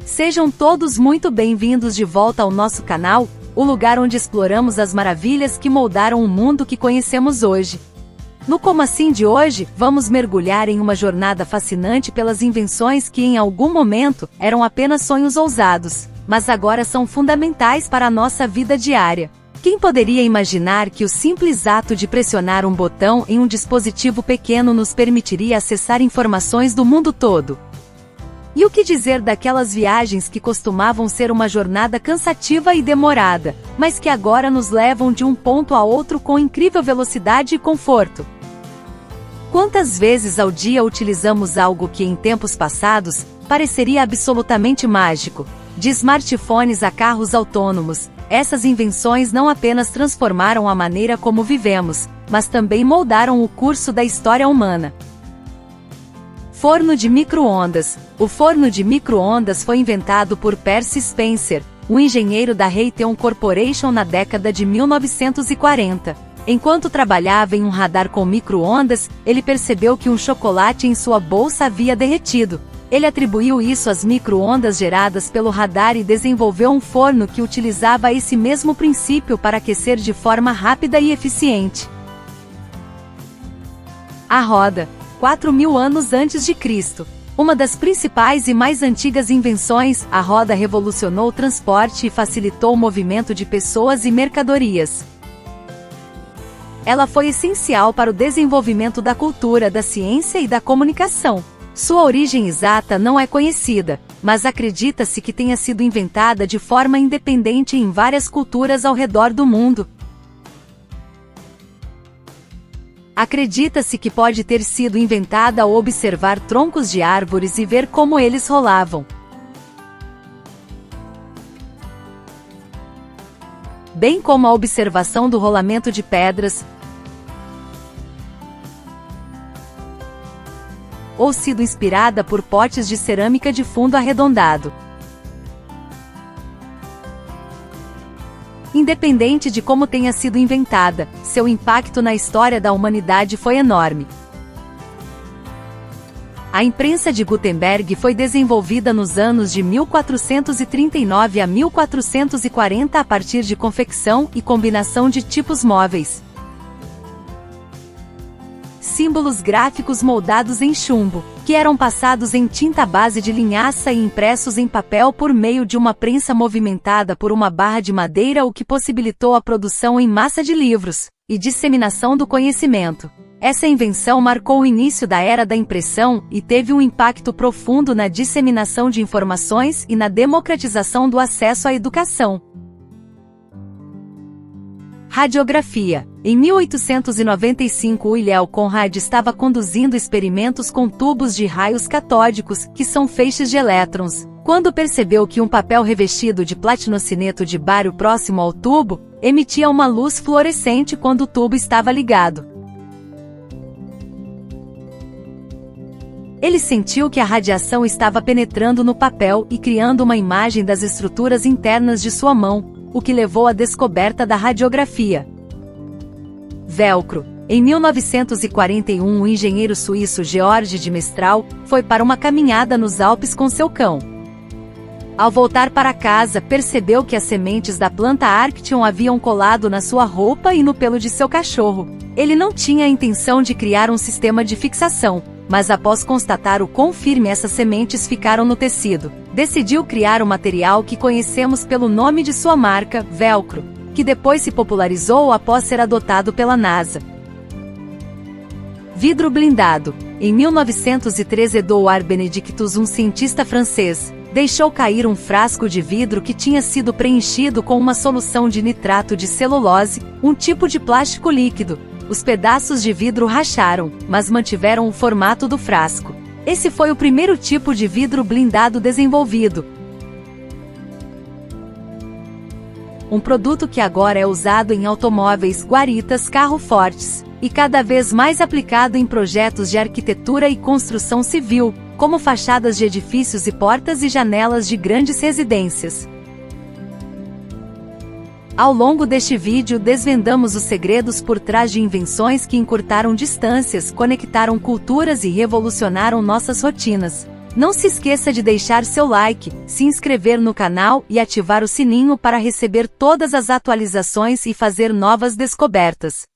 Sejam todos muito bem-vindos de volta ao nosso canal, o lugar onde exploramos as maravilhas que moldaram o mundo que conhecemos hoje. No Como Assim de hoje, vamos mergulhar em uma jornada fascinante pelas invenções que em algum momento eram apenas sonhos ousados, mas agora são fundamentais para a nossa vida diária. Quem poderia imaginar que o simples ato de pressionar um botão em um dispositivo pequeno nos permitiria acessar informações do mundo todo? E o que dizer daquelas viagens que costumavam ser uma jornada cansativa e demorada, mas que agora nos levam de um ponto a outro com incrível velocidade e conforto? Quantas vezes ao dia utilizamos algo que em tempos passados pareceria absolutamente mágico? De smartphones a carros autônomos, essas invenções não apenas transformaram a maneira como vivemos, mas também moldaram o curso da história humana. Forno de micro-ondas. O forno de micro-ondas foi inventado por Percy Spencer, um engenheiro da Raytheon Corporation na década de 1940. Enquanto trabalhava em um radar com micro-ondas, ele percebeu que um chocolate em sua bolsa havia derretido. Ele atribuiu isso às micro-ondas geradas pelo radar e desenvolveu um forno que utilizava esse mesmo princípio para aquecer de forma rápida e eficiente. A roda. 4.000 anos antes de Cristo. Uma das principais e mais antigas invenções, a roda revolucionou o transporte e facilitou o movimento de pessoas e mercadorias. Ela foi essencial para o desenvolvimento da cultura, da ciência e da comunicação. Sua origem exata não é conhecida, mas acredita-se que tenha sido inventada de forma independente em várias culturas ao redor do mundo. Acredita-se que pode ter sido inventada ao observar troncos de árvores e ver como eles rolavam. Bem como a observação do rolamento de pedras, ou sido inspirada por potes de cerâmica de fundo arredondado. Independente de como tenha sido inventada, seu impacto na história da humanidade foi enorme. A imprensa de Gutenberg foi desenvolvida nos anos de 1439 a 1440 a partir de confecção e combinação de tipos móveis. Símbolos gráficos moldados em chumbo, que eram passados em tinta à base de linhaça e impressos em papel por meio de uma prensa movimentada por uma barra de madeira, o que possibilitou a produção em massa de livros e disseminação do conhecimento. Essa invenção marcou o início da era da impressão e teve um impacto profundo na disseminação de informações e na democratização do acesso à educação. Radiografia. Em 1895, Wilhelm Conrad estava conduzindo experimentos com tubos de raios catódicos, que são feixes de elétrons. Quando percebeu que um papel revestido de platinocineto de bário próximo ao tubo emitia uma luz fluorescente quando o tubo estava ligado. Ele sentiu que a radiação estava penetrando no papel e criando uma imagem das estruturas internas de sua mão, o que levou à descoberta da radiografia. Velcro. Em 1941, o engenheiro suíço George de Mestral foi para uma caminhada nos Alpes com seu cão. Ao voltar para casa, percebeu que as sementes da planta Arctium haviam colado na sua roupa e no pelo de seu cachorro. Ele não tinha a intenção de criar um sistema de fixação, mas após constatar o quão firme essas sementes ficaram no tecido, decidiu criar o material que conhecemos pelo nome de sua marca, Velcro, que depois se popularizou após ser adotado pela NASA. Vidro blindado. Em 1913, Edouard Benedictus, um cientista francês, deixou cair um frasco de vidro que tinha sido preenchido com uma solução de nitrato de celulose, um tipo de plástico líquido. Os pedaços de vidro racharam, mas mantiveram o formato do frasco. Esse foi o primeiro tipo de vidro blindado desenvolvido. Um produto que agora é usado em automóveis, guaritas, carro-fortes, e cada vez mais aplicado em projetos de arquitetura e construção civil, como fachadas de edifícios e portas e janelas de grandes residências. Ao longo deste vídeo desvendamos os segredos por trás de invenções que encurtaram distâncias, conectaram culturas e revolucionaram nossas rotinas. Não se esqueça de deixar seu like, se inscrever no canal e ativar o sininho para receber todas as atualizações e fazer novas descobertas.